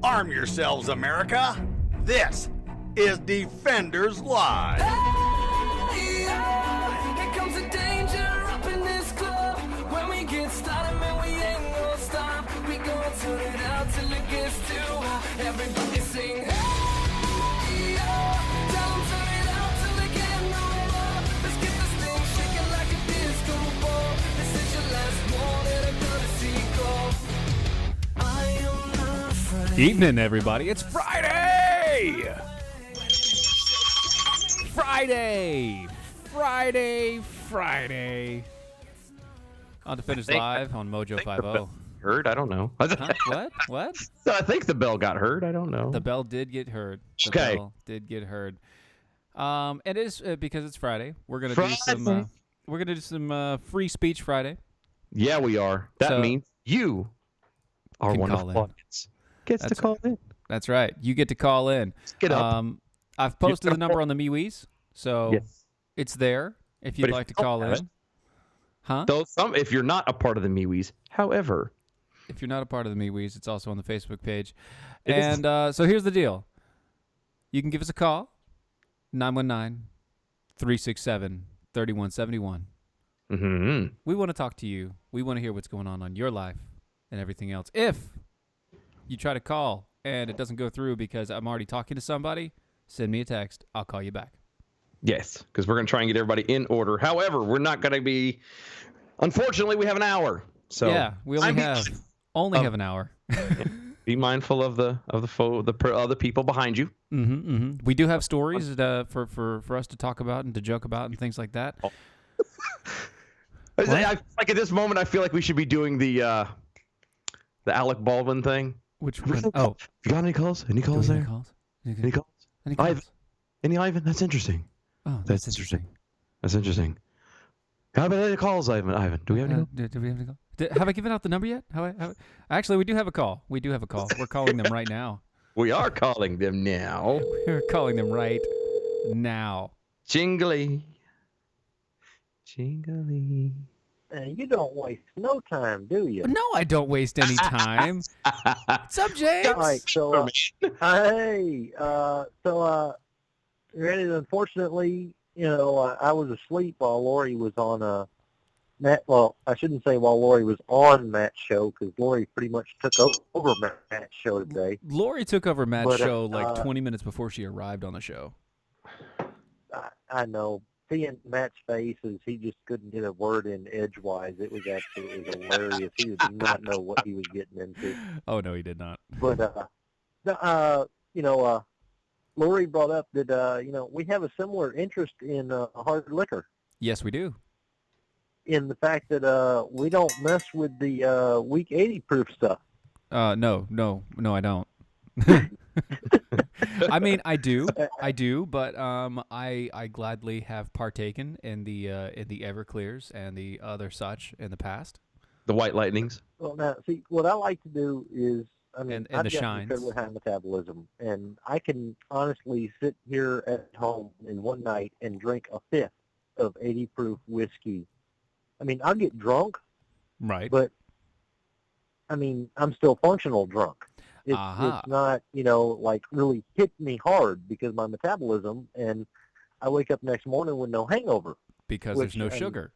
Arm yourselves, America. This is Defenders Live. Hey, here comes the danger up in this club. When we get started, man, we ain't gonna stop. We gonna turn it out till it gets too hot. Everybody sing, hey, tell 'em turn it out till they get no more. Let's get this thing shaking like a disco ball. This is your last warning, I'm gonna see gold. I am not afraid. Evening, everybody. It's Friday! Friday. On Defenders Live on Mojo 50. Heard? I don't know. Huh? What? I think the bell got heard. I don't know. The bell did get heard. Okay. And it is because it's Friday. We're gonna do some free speech Friday. Yeah, we are. That So- means you are Can one of call the in. audience. Gets to That's call in. That's right. You get to call in. Get up. I've posted the number on the MeWe's, so Yes. it's there if But you'd if like to you don't call have in. it- Huh? Though if you're not a part of the MeWe's, however, If you're not a part of the MeWe's, it's also on the Facebook page. It is. And so here's the deal. You can give us a call, 919-367-3171. We want to talk to you. We want to hear what's going on your life and everything else. If you try to call and it doesn't go through because I'm already talking to somebody, send me a text. I'll call you back. yes, because we're going to try and get everybody in order. However, we're not going to be. Unfortunately, we have an hour. So yeah, we only have an hour. Be mindful of the other people behind you. We do have stories for us to talk about and to joke about and things like that. Like at this moment, I feel like we should be doing the Alec Baldwin thing. Which one? Oh, You got any calls? Any do we calls have any there? calls? Any calls? Any calls? Ivan? Any Ivan? That's interesting. Oh, That's interesting. That's interesting. How about any calls, Ivan? Do we have any calls? Do we have any calls? Have I given out the number yet? Actually, we do have a call. We're calling them right now. We are calling them now. We're calling them right now. Jingly. Jingly. You don't waste no time, do you? No, I don't waste any time. What's up, James? All right, so granted, unfortunately, I was asleep while Lori was on Matt. Well, I shouldn't say while Lori was on Matt's show because Lori pretty much took over Matt's show today. Lori took over Matt's But, show like 20 minutes before she arrived on the show. I know. Seeing Matt's face as he just couldn't get a word in edgewise, it was absolutely hilarious. He did not know what he was getting into. Oh, no, he did not. But, Lori brought up that, we have a similar interest in hard liquor, Yes, we do. in the fact that we don't mess with the weak 80 proof stuff. No, I don't. I mean, I do, but I gladly have partaken in the Everclears and the other such in the past. The White Lightnings. Well, now, see, what I like to do is, And I've the got shines. incredibly high metabolism, and I can honestly sit here at home in one night and drink a fifth of 80 proof whiskey. I mean, I'll get drunk, Right. but I'm still functional drunk. It's not, like really hit me hard because my metabolism, and I wake up next morning with no hangover. Because which, there's no sugar.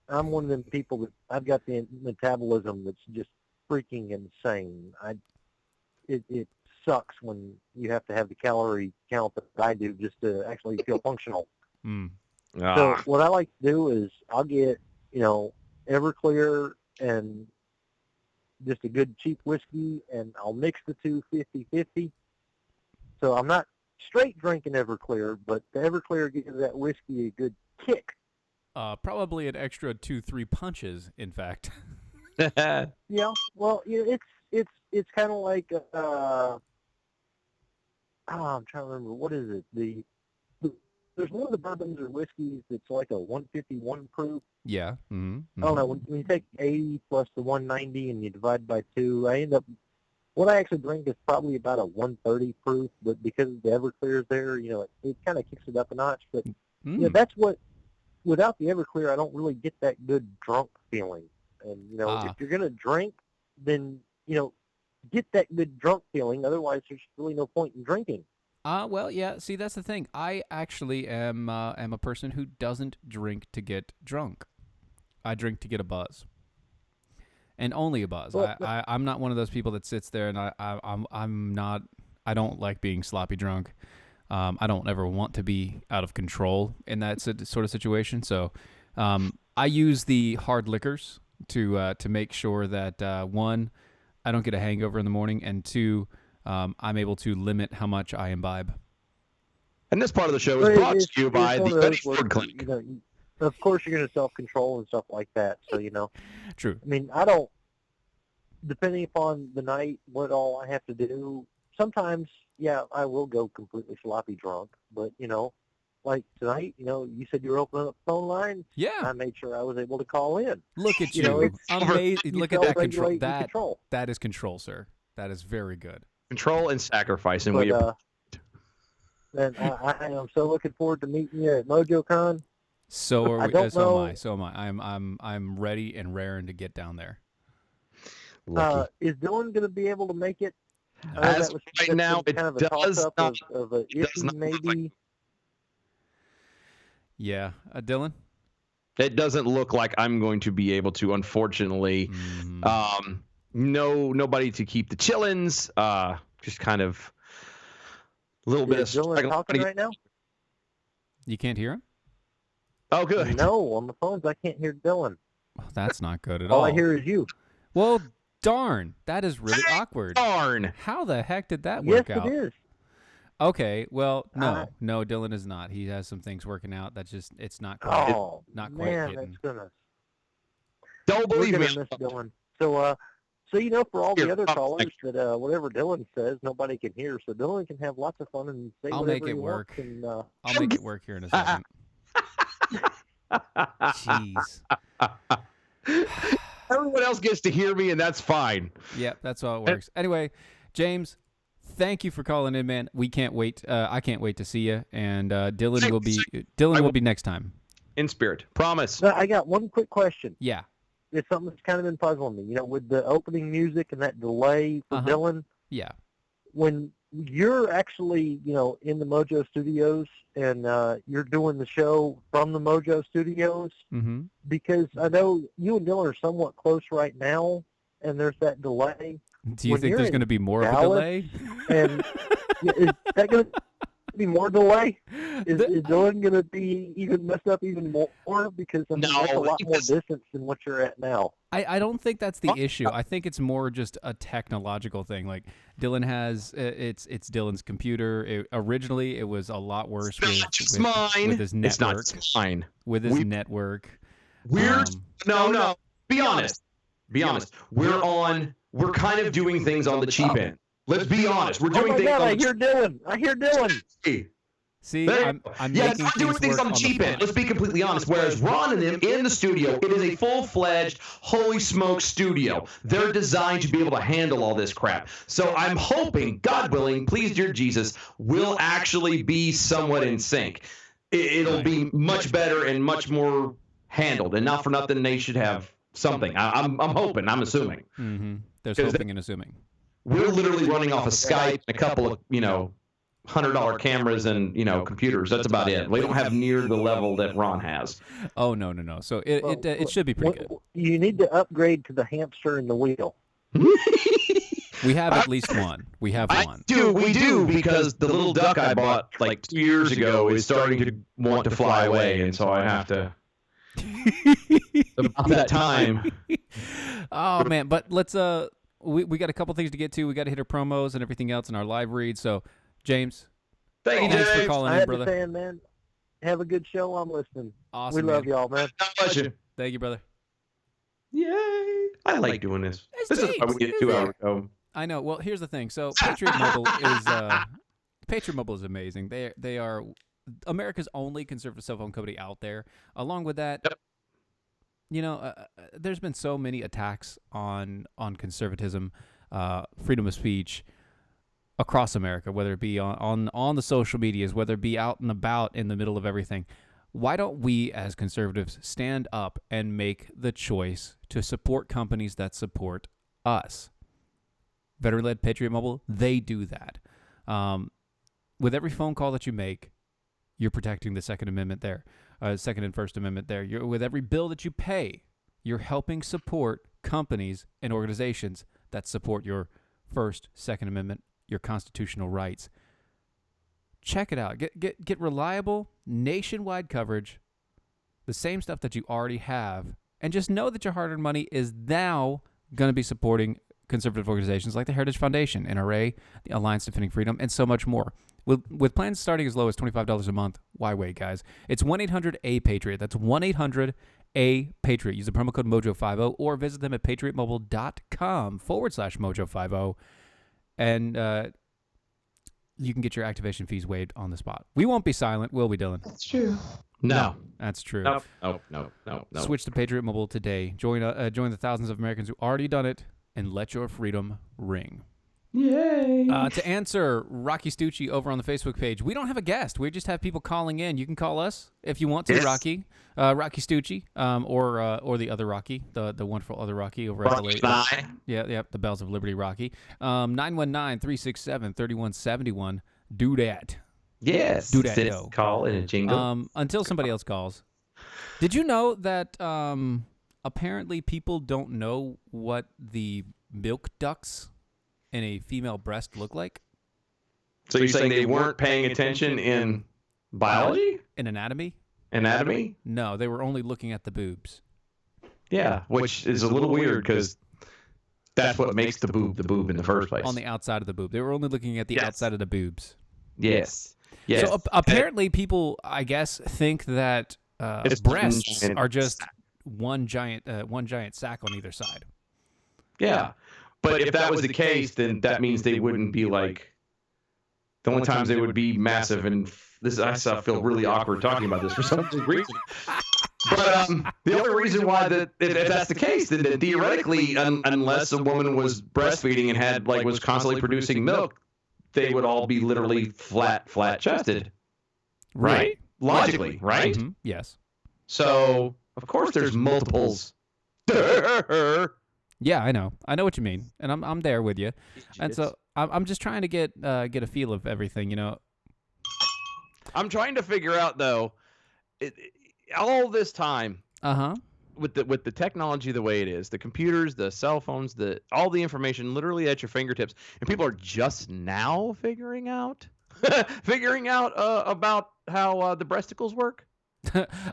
I'm one of them people that I've got the metabolism that's just freaking insane. It sucks when you have to have the calorie count that I do just to actually feel functional. So what I like to do is I'll get, Everclear and just a good cheap whiskey, and I'll mix the two 50-50. So I'm not straight drinking Everclear, but the Everclear gives that whiskey a good kick. Probably an extra 2-3 punches, in fact. Yeah, well, it's kind of like I'm trying to remember, what is it? There's one of the bourbons or whiskeys that's like a 151 proof. Yeah. Mm-hmm. I don't know, when you take 80 plus the 190 and you divide by 2, what I actually drink is probably about a 130 proof, but because the Everclear is there, it kind of kicks it up a notch. But that's what, without the Everclear, I don't really get that good drunk feeling. And, if you're going to drink, then get that good drunk feeling. Otherwise, there's really no point in drinking. Well, yeah. See, that's the thing. I actually am a person who doesn't drink to get drunk. I drink to get a buzz, and only a buzz. Well, I'm not one of those people that sits there and I'm not. I don't like being sloppy drunk. I don't ever want to be out of control in that sort of situation. So, I use the hard liquors to make sure that one, I don't get a hangover in the morning, and two, I'm able to limit how much I imbibe. And this part of the show is But brought it's- to you it's by one the of those Betty where, Ford Clinic. Of course, you're going to self-control and stuff like that. So, True. I mean, I don't, depending upon the night, what all I have to do, sometimes, yeah, I will go completely sloppy drunk. But, like tonight, you said you were opening up the phone lines. Yeah. I made sure I was able to call in. Look at You you. know, it's- Amazing. You Look at that control. self-regulate and control. That is control, sir. That is very good. Control and sacrifice, and But, we and I am so looking forward to meeting you at MojoCon. So are I we. don't So am know- I. So am I. I'm ready and raring to get down there. lucky. Is Dylan going to be able to make it? I know As that was right that's now, been it kind of a does toss-up not- of an does issue, not look like- maybe. Yeah. Dylan? It doesn't look like I'm going to be able to, unfortunately. Mm, Nobody to keep the chillins. Just kind of a little bit of Is Dylan struggling. talking right now? you can't hear him? Oh, good. No, on the phones I can't hear Dylan. Oh, that's not good at All all. I hear is you. Well, darn. That is really awkward. Darn. How the heck did that Yes, work out? it is. Okay, well, Uh, no, Dylan is not. He has some things working out. That's just, it's not quite. Oh, not quite man, hitting. that's gonna. Don't We're believe gonna me. miss Dylan. So, for all Here, the other I'll callers take- that whatever Dylan says, nobody can hear. So Dylan can have lots of fun and say I'll whatever make it he wants. work. And, I'll make it work here in a second. Jeez. Everyone else gets to hear me, and that's fine. Yep, that's how it works. Anyway, James, thank you for calling in, man. We can't wait. I can't wait to see you. And Dylan will be next time. In spirit. Promise. So I got one quick question. Yeah. It's something that's kind of been puzzling me. With the opening music and that delay for Uh-huh. Dylan, Yeah. when you're actually, in the Mojo Studios and you're doing the show from the Mojo Studios, Mm-hmm. because I know you and Dylan are somewhat close right now, and there's that delay. Do you When think you're there's in going to be more of a Dallas, delay? And is that going to be more delay? Is Dylan going to be even messed up even more? Because No, that's a lot more because- distance than what you're at now. I don't think that's the issue. I think it's more just a technological thing. Like Dylan has, it's Dylan's computer. Originally, it was a lot worse It's not just mine. with his It's not network. just mine. With his We- network. We're Um, no. Be honest. Be honest. We're kind of doing things on the cheap end. Let's be honest. We're Oh doing my things God, on I the hear Dylan. I hear Dylan. cheap. See, There- I'm yeah, making we're doing things work on the cheap end. fly. Let's be completely honest. Whereas Ron and them in the studio, it is a full-fledged, holy smoke studio. They're designed to be able to handle all this crap. So I'm hoping, God willing, please, dear Jesus, we'll actually be somewhat in sync. It'll be much better and much more handled. And not for nothing, they should have something. I'm hoping. I'm assuming. Mm-hmm. There's Is hoping and assuming. We're literally running off of Skype and a couple of, $100 cameras and, computers. That's about it. We don't have near the level that Ron has. Oh no. So it should be pretty good. You need to upgrade to the hamster and the wheel. We have at least one. We have one. We do, because the little duck I bought like 2 years ago is starting to want to fly away, and so I have to. About that time. Oh man, but let's we got a couple things to get to. We got to hit our promos and everything else in our live read. So, James, Thank you, thanks for James. calling I in, had brother. to say, man, have a good show. I'm listening. Awesome. We love man. y'all, man. God bless you. Thank you, brother. Yay! I like doing this. It's This is why we James, get isn't 2 hours ago. I know. Well, here's the thing. So, Patriot Mobile is amazing. They are America's only conservative cell phone company out there. Along with that, there's been so many attacks on conservatism, freedom of speech across America, whether it be on the social medias, whether it be out and about in the middle of everything. Why don't we as conservatives stand up and make the choice to support companies that support us? Veteran-led Patriot Mobile, they do that. With every phone call that you make, you're protecting the Second Amendment there, Second and First Amendment there. With every bill that you pay, you're helping support companies and organizations that support your First, Second Amendment, your constitutional rights. Check it out. Get reliable nationwide coverage, the same stuff that you already have, and just know that your hard-earned money is now going to be supporting conservative organizations like the Heritage Foundation, NRA, the Alliance Defending Freedom, and so much more. With plans starting as low as $25 a month, why wait, guys? It's 1-800-A-PATRIOT. That's 1-800-A-PATRIOT. Use the promo code Mojo50 or visit them at patriotmobile.com/Mojo50. And you can get your activation fees waived on the spot. We won't be silent, will we, Dylan? That's true. No. That's true. Nope. Switch to Patriot Mobile today. Join the thousands of Americans who already done it, and let your freedom ring. Yay. To answer Rocky Stucci over on the Facebook page, we don't have a guest. We just have people calling in. You can call us if you want to, yes. Rocky Stucci, or the other Rocky, the wonderful other Rocky over at the late. The Bells of Liberty Rocky. 919-367-3171. Do that. Yes. Do that, yo. Call in a jingle. Until somebody else calls. Did you know that apparently people don't know what the milk ducts in a female breast look like? So you're saying they weren't paying attention in biology? In anatomy? Anatomy? No, they were only looking at the boobs. Yeah, which is a little weird because that's what makes the boob in the first place. On the outside of the boob. They were only looking at the outside of the boobs. Yes. So apparently people, I guess, think that breasts are just one giant sack on either side. Yeah. But if that was the case, then that means they wouldn't be like, the only times they would be massive, and this I feel really awkward talking about this for some reason. But the only reason why if that's the case, then theoretically, unless a woman was breastfeeding and had was constantly producing milk, they would all be literally flat chested, right? Logically, right? Mm-hmm. Yes. So of course there's multiples. Yeah, I know what you mean, and I'm there with you. And so I'm just trying to get a feel of everything, you know. I'm trying to figure out though, all this time, with the technology the way it is, the computers, the cell phones, all the information literally at your fingertips, and people are just now figuring out about how the breasticles work.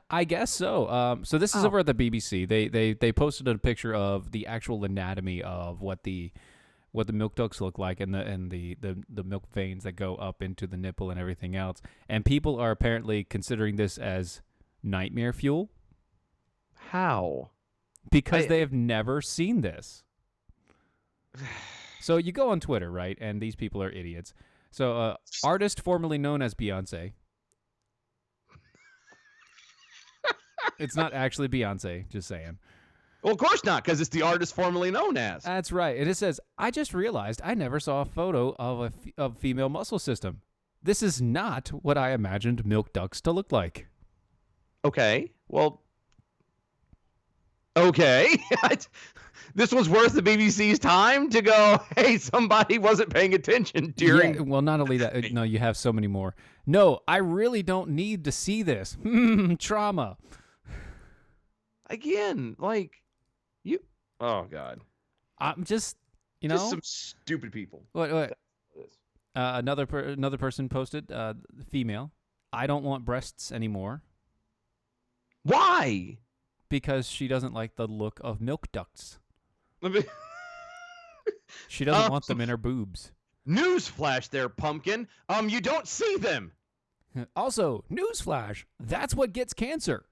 I guess so. So this is over at the BBC. They posted a picture of the actual anatomy of what the milk ducts look like and the milk veins that go up into the nipple and everything else. And people are apparently considering this as nightmare fuel. How? Because they have never seen this. So you go on Twitter, right? And these people are idiots. So artist formerly known as Beyonce. It's not actually Beyonce, just saying. Well, of course not, because it's the artist formerly known as. That's right. And it says, I just realized I never saw a photo of a female muscle system. This is not what I imagined milk ducts to look like. Okay. Well, okay. This was worth the BBC's time to go, hey, somebody wasn't paying attention during... Yeah, well, not only that, no, you have so many more. No, I really don't need to see this. Trauma. Again, you... Oh, God. I'm just, Just some stupid people. What? Another person posted, female, I don't want breasts anymore. Why? Because she doesn't like the look of milk ducts. She doesn't want them in her boobs. Newsflash there, pumpkin. You don't see them. Also, newsflash, that's what gets cancer.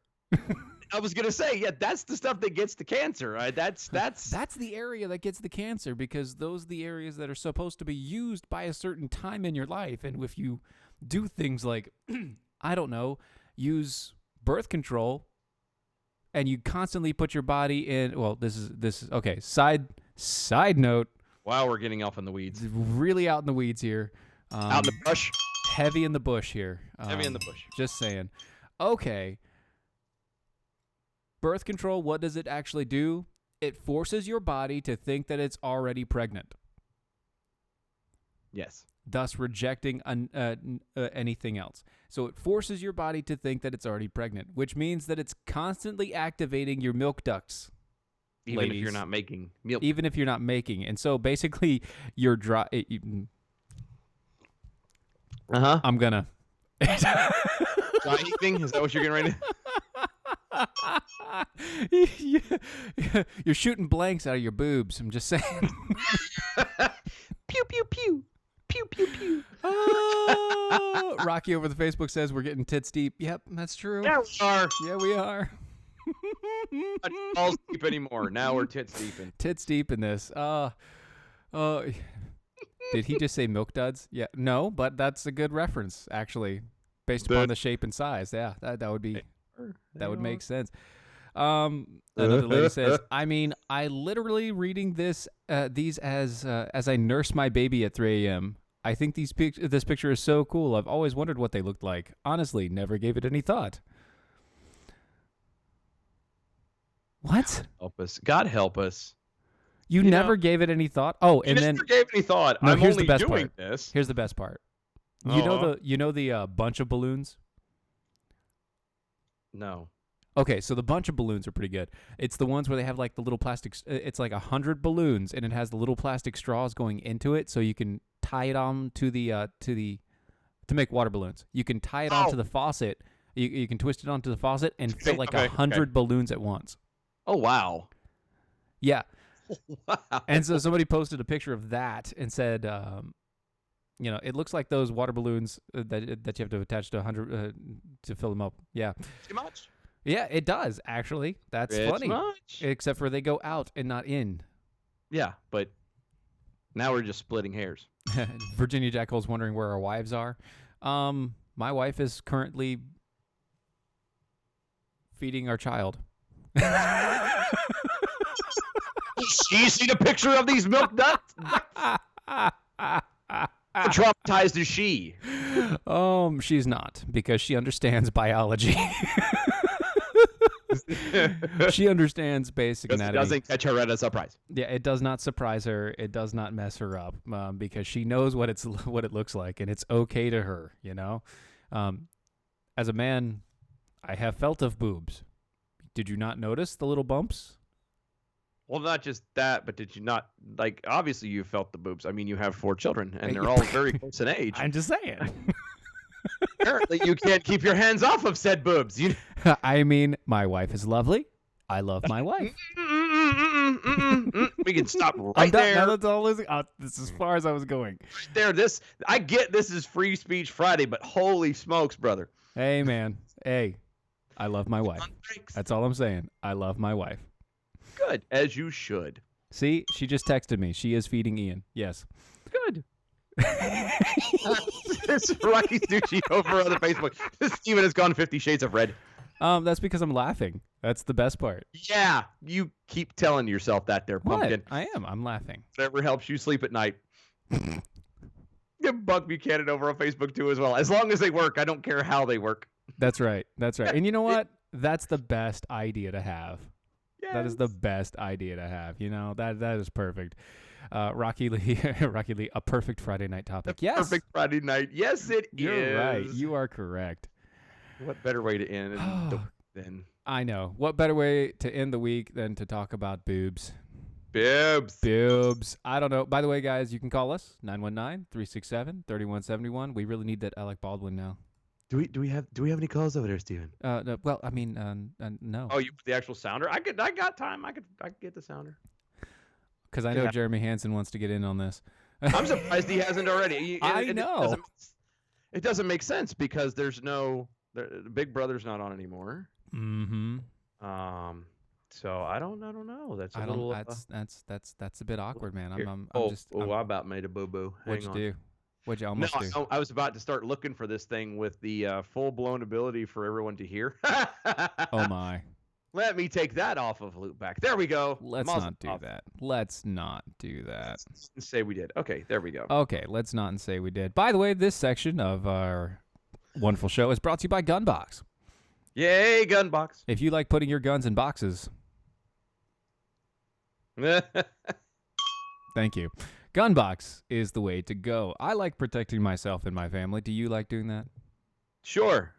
I was gonna say, yeah, that's the stuff that gets the cancer. Right? That's the area that gets the cancer, because those are the areas that are supposed to be used by a certain time in your life. And if you do things like, I don't know, use birth control, and you constantly put your body in, well, this is okay. Side note. Wow, we're getting off in the weeds. Really out in the weeds here. Out in the bush. Heavy in the bush here. Heavy in the bush. Just saying. Okay. Birth control, what does it actually do? It forces your body to think that it's already pregnant. Yes. thus rejecting anything else. So it forces your body to think that it's already pregnant, which means that it's constantly activating your milk ducts. Even if ladies. you're not making milk. Even if you're not making. And so basically you're dry. I'm going to. Dry heaving? Is that what you're getting ready to? You're shooting blanks out of your boobs. I'm just saying. Pew, pew, pew. Pew, pew, pew. Rocky over the Facebook says we're getting tits deep. Yep, that's true. Yeah, we are. Yeah, we are. Not balls deep anymore. Now we're tits deep in. Tits deep in this. Did he just say milk duds? Yeah, no, but that's a good reference actually, based upon the shape and size. Yeah, that would be would make sense. Another lady says, I mean, I literally reading these as I nurse my baby at 3 a.m. I think this picture is so cool. I've always wondered what they looked like. Honestly, never gave it any thought. What? Help us. God help us. You never gave it any thought? Oh, and then never gave any thought. No, I'm here's only the best doing part. this. Here's the best part. You know the bunch of balloons? No. Okay, so the bunch of balloons are pretty good. It's the ones where they have like the little plastic. It's like 100 balloons, and it has the little plastic straws going into it, so you can tie it on to make water balloons. You can tie it onto the faucet. You can twist it onto the faucet and fill like 100 balloons at once. Oh wow. Yeah. Wow. And so somebody posted a picture of that and said, it looks like those water balloons that you have to attach to 100 to fill them up. Yeah. Too much. Yeah, it does, actually. That's funny. Much. Except for they go out and not in. Yeah, but now we're just splitting hairs. Virginia Jackal's wondering where our wives are. My wife is currently feeding our child. You seen a picture of these milk ducts? How traumatized is she? She's not, because she understands biology. She understands basic anatomy. It doesn't catch her at a surprise. Yeah, it does not surprise her. It does not mess her up, because she knows what it looks like, and it's okay to her. As a man, I have felt of boobs. Did you not notice the little bumps? Well, not just that, but did you not, obviously you felt the boobs. I mean, you have 4 children, and they're all very close in age. I'm just saying. Apparently, you can't keep your hands off of said boobs. I mean, my wife is lovely. I love my wife. We can stop right I'm done. there. Now that's all this is as far as I was going. Right there, I get this is Free Speech Friday, but holy smokes, brother. Hey, man. Hey, I love my wife. That's all I'm saying. I love my wife. Good, as you should. See, she just texted me. She is feeding Ian. Yes. Good. It's Rocky Sushi over on the Facebook. Steven has gone 50 Shades of Red. That's because I'm laughing. That's the best part. Yeah, you keep telling yourself that there, pumpkin. What? I am. I'm laughing. Whatever helps you sleep at night. Get Buck Buchanan over on Facebook too as well. As long as they work, I don't care how they work. That's right. That's right. And you know what? That's the best idea to have. Yes. That is the best idea to have. That is perfect. Rocky Lee, a perfect Friday night topic. Yes. Perfect Friday night. Yes, it is. You're right. You are correct. What better way to end than... I know. What better way to end the week than to talk about boobs? Boobs. I don't know. By the way, guys, you can call us 919-367-3171. We really need that Alec Baldwin now. Do we have any calls over there, Steven? No, well, I mean, no. Oh, you the actual sounder? I got time. I could get the sounder. Because I know Jeremy Hansen wants to get in on this. I'm surprised he hasn't already. I know. It doesn't make sense because there's Big Brother's not on anymore. Mm-hmm. So I don't know. That's a bit awkward, man. I'm I about made a boo boo. What'd you do? What'd you almost do? No, I was about to start looking for this thing with the full blown ability for everyone to hear. Oh my. Let me take that off of Loopback. There we go. Let's not do that. Let's say we did. Okay, there we go. Okay, let's not say we did. By the way, this section of our wonderful show is brought to you by Gunbox. Yay, Gunbox. If you like putting your guns in boxes. Thank you. Gunbox is the way to go. I like protecting myself and my family. Do you like doing that? Sure.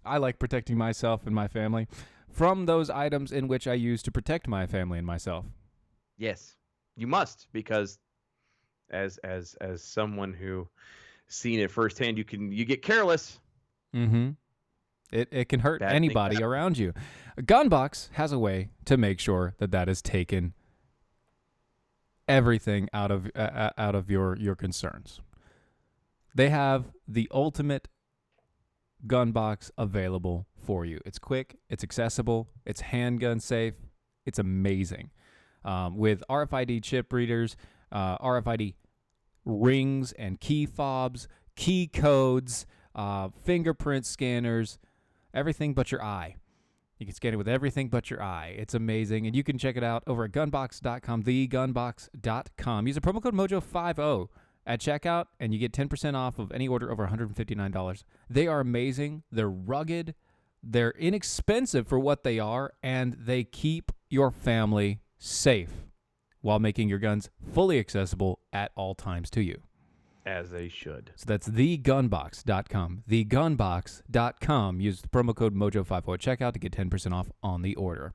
I like protecting myself and my family from those items in which I use to protect my family and myself. Yes, you must, because as someone who seen it firsthand, you get careless. Mm-hmm. It can hurt Bad things anybody happen. around you. Gunbox has a way to make sure that is taken everything out of your concerns. They have the ultimate gun box available for you. It's quick, it's accessible, it's handgun safe, it's amazing. With RFID chip readers, RFID rings and key fobs, key codes, fingerprint scanners, everything but your eye. You can scan it with everything but your eye. It's amazing. And you can check it out over at gunbox.com, thegunbox.com. Use the promo code MOJO50 at checkout, and you get 10% off of any order over $159. They are amazing. They're rugged. They're inexpensive for what they are, and they keep your family safe while making your guns fully accessible at all times to you. As they should. So that's thegunbox.com. Thegunbox.com. Use the promo code MOJO50 at checkout to get 10% off on the order.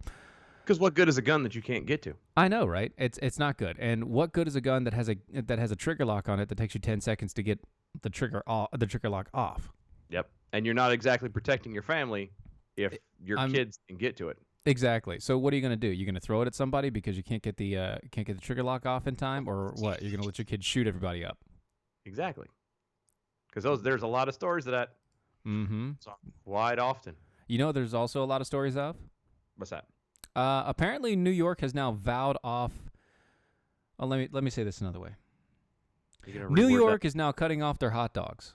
Because what good is a gun that you can't get to? I know, right? It's not good. And what good is a gun that has a trigger lock on it that takes you 10 seconds to get the trigger lock off? Yep. And you're not exactly protecting your family if your kids can get to it. Exactly. So what are you going to do? You're going to throw it at somebody because you can't get the trigger lock off in time, or what? You're going to let your kids shoot everybody up? Exactly. Because there's a lot of stories of that. Mm-hmm. Quite often. You know, there's also a lot of stories of. What's that? Apparently, New York has now vowed off. Oh, let me say this another way. New York is now cutting off their hot dogs.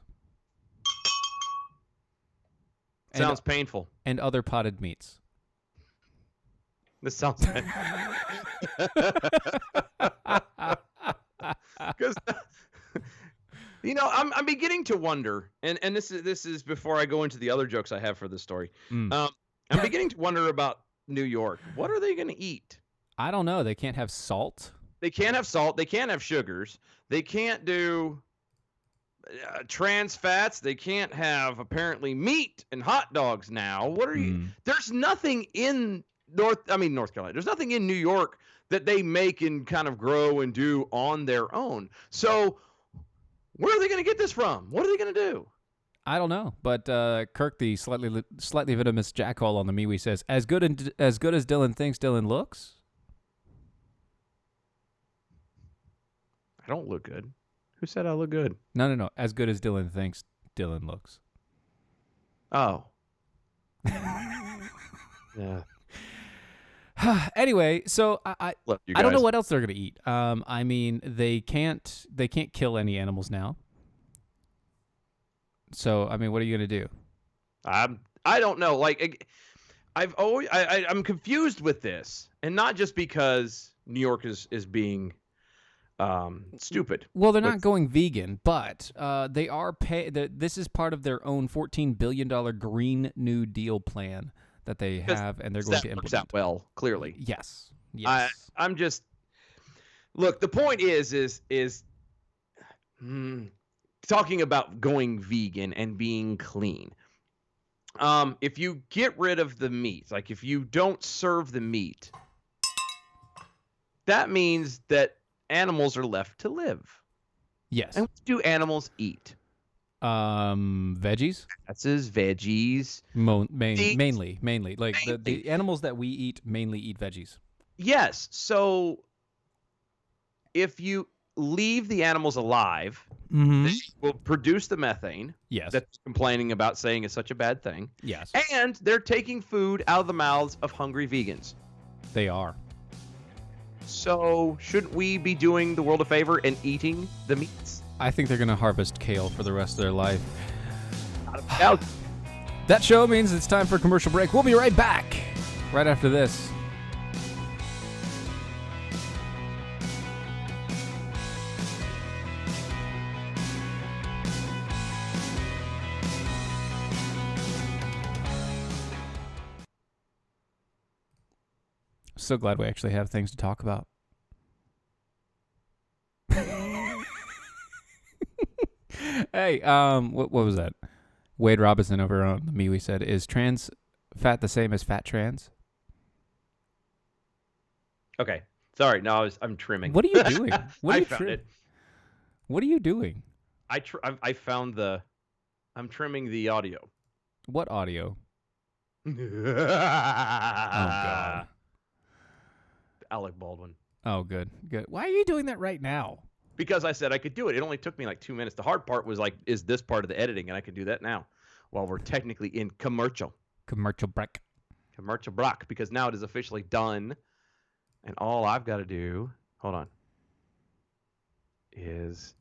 Sounds painful. And other potted meats. This sounds. Because. You know, I'm beginning to wonder, and this is before I go into the other jokes I have for this story. I'm beginning to wonder about New York. What are they going to eat? I don't know. They can't have salt. They can't have salt. They can't have sugars. They can't do trans fats. They can't have apparently meat and hot dogs now. What are you? There's nothing in North Carolina. There's nothing in New York that they make and kind of grow and do on their own. So. Where are they going to get this from? What are they going to do? I don't know. But Kirk, the slightly venomous jackhole on the MeWe says, as good as Dylan thinks Dylan looks. I don't look good. Who said I look good? No. As good as Dylan thinks Dylan looks. Oh. Yeah. Anyway, so I don't know what else they're gonna eat. I mean, they can't kill any animals now. So I mean, what are you gonna do? I don't know. Like, I'm confused with this, and not just because New York is being stupid. Well, they're not going vegan, but they are this is part of their own $14 billion Green New Deal plan that they have, and they're going to implement. Works out well, clearly. Yes. I'm just look. The point is talking about going vegan and being clean. If you get rid of the meat, like if you don't serve the meat, that means that animals are left to live. Yes. And what do animals eat? Veggies. That's veggies. Mainly. Like the animals that we eat mainly eat veggies. Yes. So if you leave the animals alive, they will produce the methane. Yes. That's complaining about, saying is such a bad thing. Yes. And they're taking food out of the mouths of hungry vegans. They are. So shouldn't we be doing the world a favor and eating the meats? I think they're going to harvest kale for the rest of their life. Now, That show means it's time for a commercial break. We'll be right back right after this. So glad we actually have things to talk about. Hey, what was that? Wade Robinson over on the MeWe said, "Is trans fat the same as fat trans?" Okay. Sorry. No, I'm trimming. What are you doing? What are I you found it. What are you doing? I found the. I'm trimming the audio. What audio? Oh God. Alec Baldwin. Oh, good. Why are you doing that right now? Because I said I could do it. It only took me like 2 minutes. The hard part was like, is this part of the editing, and I can do that now, while we're technically in commercial break, because now it is officially done, and all I've got to do, hold on, is.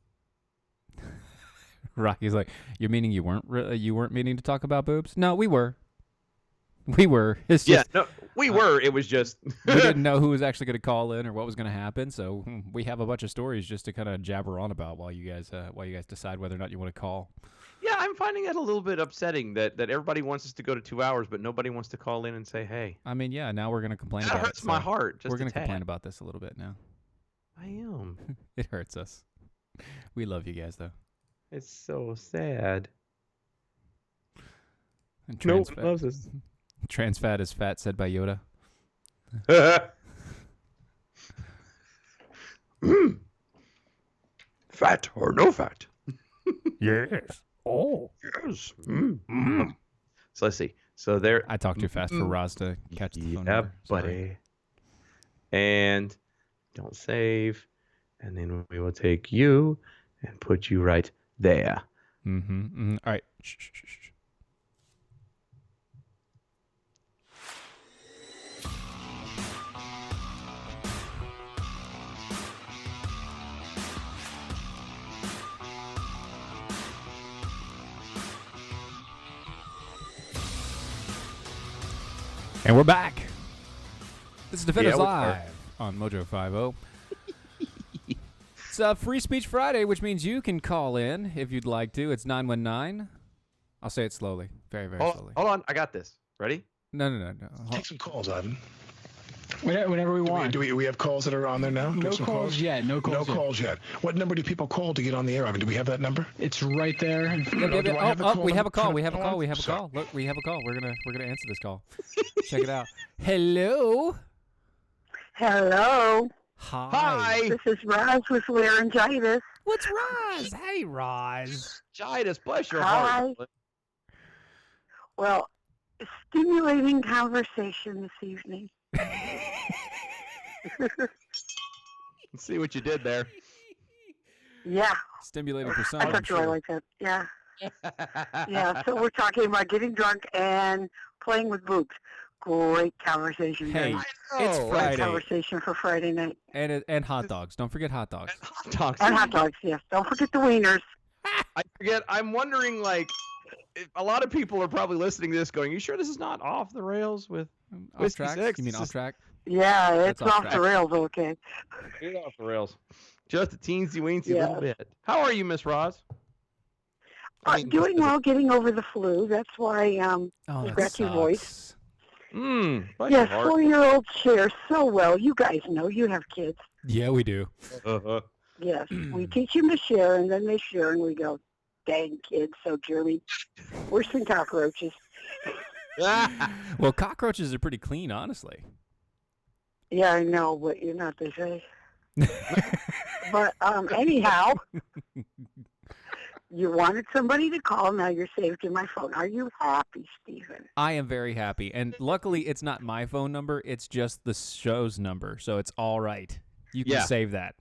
Rocky's like, you're meaning you weren't meaning to talk about boobs? No, we were. It's just, no, we were. It was just we didn't know who was actually going to call in or what was going to happen, so we have a bunch of stories just to kind of jabber on about while you guys decide whether or not you want to call. Yeah, I'm finding it a little bit upsetting that everybody wants us to go to 2 hours, but nobody wants to call in and say, hey. I mean, yeah, now we're going to complain That about it. hurts my heart. We're going to complain about this a little bit now. I am. It hurts us. We love you guys, though. It's so sad. And No trans one fat. loves us. Trans fat is fat, said by Yoda. Fat or no fat? Yes. Oh. Yes. So let's see. So there. I talked too fast for Roz to catch the phone Yeah, number. Sorry. buddy. And don't save. And then we will take you and put you right there. Mm-hmm. All right. Shh, shh, shh, shh. And we're back. This is Defenders Yeah, we Live are. on Mojo 50. It's Free Speech Friday, which means you can call in if you'd like to. It's 919. I'll say it slowly. Very, very slowly. Hold on. I got this. Ready? No. Take some calls, Ivan. Whenever we want. Do we have calls that are on there now? Do we No have some calls yet. No calls No yet. calls yet. What number do people call to get on the air, Ivan? Do we have that number? It's right there. Yep. Do I have the call We have a number? call. We have a Turn it call. on? We have a Sorry. call. Look, we have a call. We're gonna answer this call. Check it out. Hello. Hello, Hi. this is Roz with laryngitis. What's Roz? Hey, Roz. Gidas, bless your Hi. heart. Well, stimulating conversation this evening. Let's see what you did there. Yeah, Stimulating for some. I I'm thought you were sure. like that. Yeah, yeah. So we're talking about getting drunk and playing with boobs. Great conversation. Hey, guys. it's Oh, Great Friday. conversation for Friday night. And hot dogs. Don't forget hot dogs. And hot dogs, yes. Don't forget the wieners. I forget. I'm wondering, like, if a lot of people are probably listening to this going, you sure this is not off the rails with Off Whiskey track? Six? You mean This off is- track? Yeah, it's That's off off track. the rails, okay. It's off the rails. Just a teensy-weensy Yeah. little bit. How are you, Miss Roz? Doing well, getting over the flu. That's why Oh, that Scratchy sucks. voice. Bless Yes, your heart. 4-year-old shares so well. You guys know you have kids. Yeah, we do. Yes, we teach them to share, and then they share, and we go, dang kids, so germy. Worse than cockroaches. Well, cockroaches are pretty clean, honestly. Yeah, I know, but you're not, they say. But anyhow, you wanted somebody to call, now you're saved in my phone. Are you happy, Stephen? I am very happy. And luckily, it's not my phone number. It's just the show's number. So it's all right. You can Yeah. save that.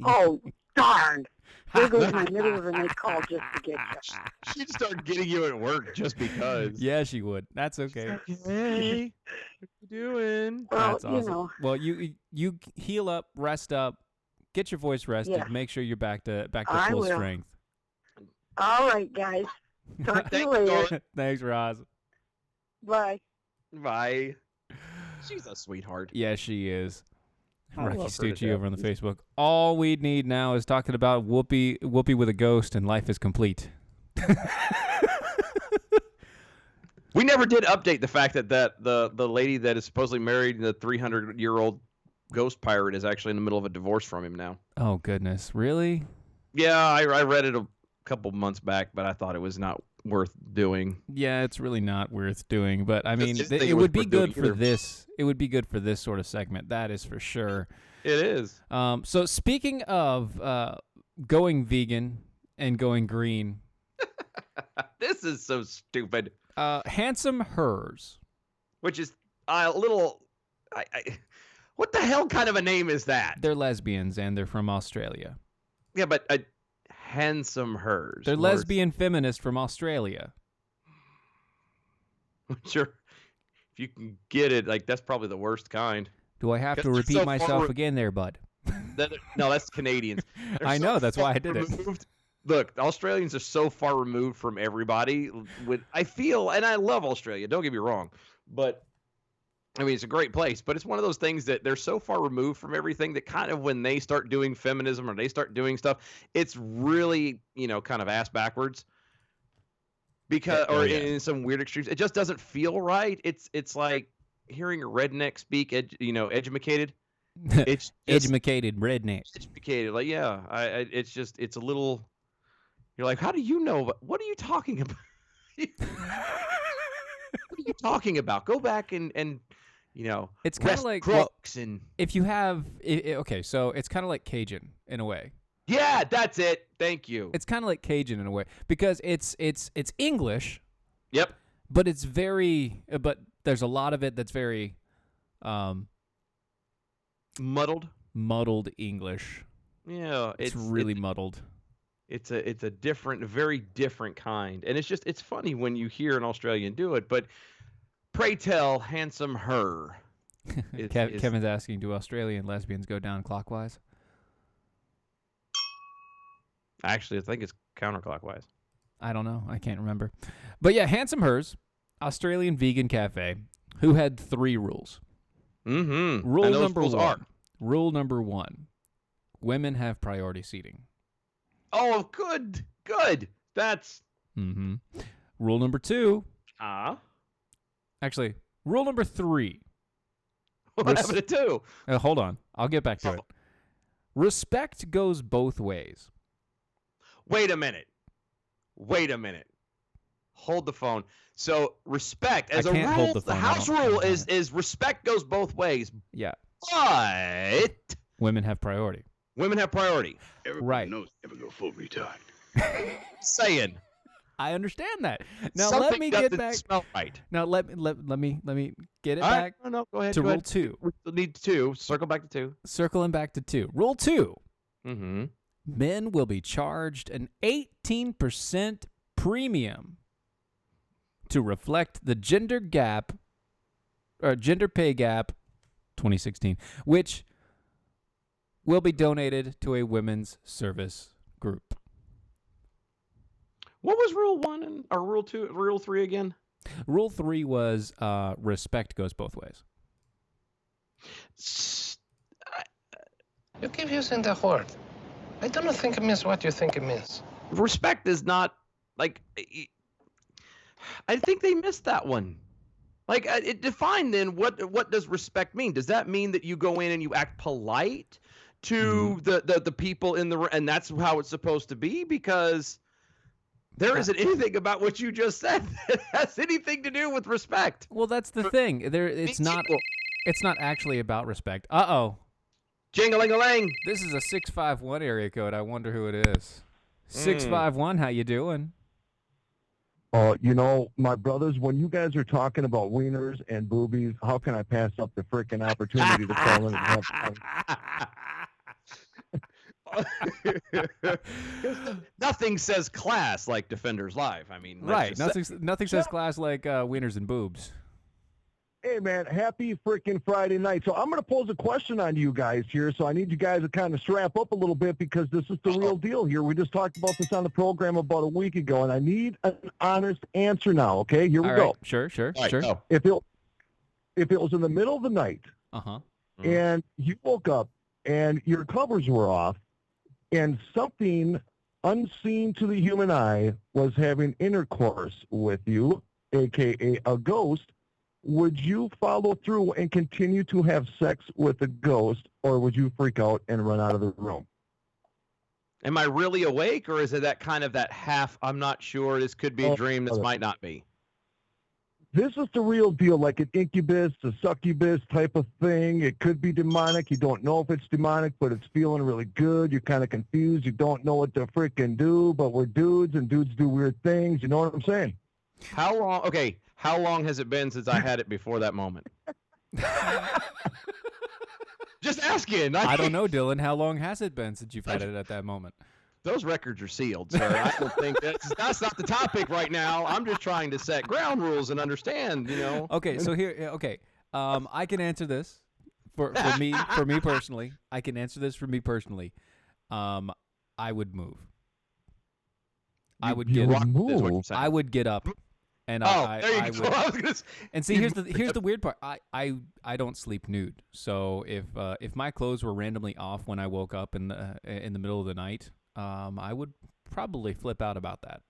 Oh, darn. There goes my middle of the night call just to get you. She'd start getting you at work just because. Yeah, she would. That's okay. Hey, what you doing? Well, That's you awesome. know, Well, you heal up, rest up, get your voice rested, Yes. make sure you're back to I full will. strength. all right, guys. Talk to you Thanks, later. Thanks, Roz. Bye. Bye. She's a sweetheart. Yeah, she is. I Rocky love her to Stucci over on the death. Facebook. All we need now is talking about Whoopi with a ghost, and life is complete. We never did update the fact that the lady that is supposedly married, the 300-year-old ghost pirate, is actually in the middle of a divorce from him now. Oh goodness, really? Yeah, I read it a couple months back, but I thought it was not worth doing. Yeah, it's really not worth doing. But I mean, Just think it it was would be worth doing good for either. this. It would be good for this sort of segment. That is for sure. It is. So speaking of going vegan and going green, This is so stupid. Handsome Hers. Which is a little. What the hell kind of a name is that? They're lesbians and they're from Australia. Yeah, but Handsome Hers. They're Lord. lesbian feminists from Australia. Sure. If you can get it, like that's probably the worst kind. Do I have to 'Cause they're repeat so myself far- again there, bud? No, that's Canadians. They're I so know, that's why I far did it. removed. Look, the Australians are so far removed from everybody. I feel, and I love Australia, don't get me wrong, but I mean, it's a great place, but it's one of those things that they're so far removed from everything that kind of when they start doing feminism or they start doing stuff, it's really, kind of ass backwards. Because, or in some weird extremes, it just doesn't feel right. It's like hearing a redneck speak, educated. It's just Educated redneck. educated. Like, yeah, it's a little. You're like, how do you know? What are you talking about? What are you talking about? Go back and It's kind of rest like crooks and if you have okay, so it's kind of like Cajun in a way. yeah, that's it. Thank you. It's kind of like Cajun in a way because it's English, Yep. but it's very but there's a lot of it that's very muddled English. Yeah, It's really muddled. It's a different, very different kind, and it's funny when you hear an Australian do it. But pray tell, Handsome Her. Kevin's asking, do Australian lesbians go down clockwise? Actually, I think it's counterclockwise. I don't know. I can't remember. But yeah, Handsome Hers, Australian vegan cafe, who had 3 rules. Mm-hmm. Rule and those number rules 1. are. Rule number 1. Women have priority seating. Oh, good. That's Mm-hmm. Rule number 2. Actually, rule number 3. what happened to 2? Hold on. I'll get back to it. Respect goes both ways. Wait a minute. Hold the phone. So respect as I a can't rule. hold the The phone. house I don't rule have is respect goes both ways, Yeah. but Women have priority. women have priority. Right. knows never go full retard. Saying I understand that. Now something let me get doesn't back. smell right. Now let me get it All back right. No, go ahead. to go rule ahead. 2. We still need 2. Circle back to 2. Circling back to 2. Rule 2. Mm-hmm. Men will be charged an 18% premium to reflect the gender pay gap 2016, which will be donated to a women's service group. What was rule 1 or rule 2? Rule 3 again? Rule 3 was respect goes both ways. You keep using the word. I don't think it means what you think it means. Respect is not like. I think they missed that one. Like it defined then what does respect mean? Does that mean that you go in and you act polite to the people in the and that's how it's supposed to be? Because there isn't anything about what you just said that has anything to do with respect. Well, that's the thing. It's not actually about respect. Uh-oh. Jing-a-ling-a-ling. This is a 651 area code. I wonder who it is. 651, how you doing? My brothers, when you guys are talking about wieners and boobies, how can I pass up the frickin' opportunity to call in and have fun? Nothing says class like Defenders Live. I mean, Right. Nothing says class like wieners and boobs. Hey, man, happy frickin' Friday night. So I'm going to pose a question on you guys here, so I need you guys to kind of strap up a little bit because this is the real deal here. We just talked about this on the program about a week ago, and I need an honest answer now, okay? Here we All go. right. Sure. All right, Sure. go. If it was in the middle of the night Uh-huh. and you woke up and your covers were off and something unseen to the human eye was having intercourse with you, a.k.a. a ghost, would you follow through and continue to have sex with the ghost, or would you freak out and run out of the room? Am I really awake, or is it that kind of that half, I'm not sure, this could be a dream, this might not be? This is the real deal, like an incubus, a succubus type of thing. It could be demonic. You don't know if it's demonic, but it's feeling really good. You're kind of confused. You don't know what to freaking do, but we're dudes, and dudes do weird things. You know what I'm saying? How long has it been since I had it before that moment? Just asking. I don't know, Dylan. How long has it been since you've had it at that moment? Those records are sealed, sir. I don't think that's not the topic right now. I'm just trying to set ground rules and understand, you know. Okay, so here, I can answer this for me personally. I can answer this for me personally. I would move. I would get up, and I would. And see, here's the weird part. I don't sleep nude. So if my clothes were randomly off when I woke up in the middle of the night, I would probably flip out about that.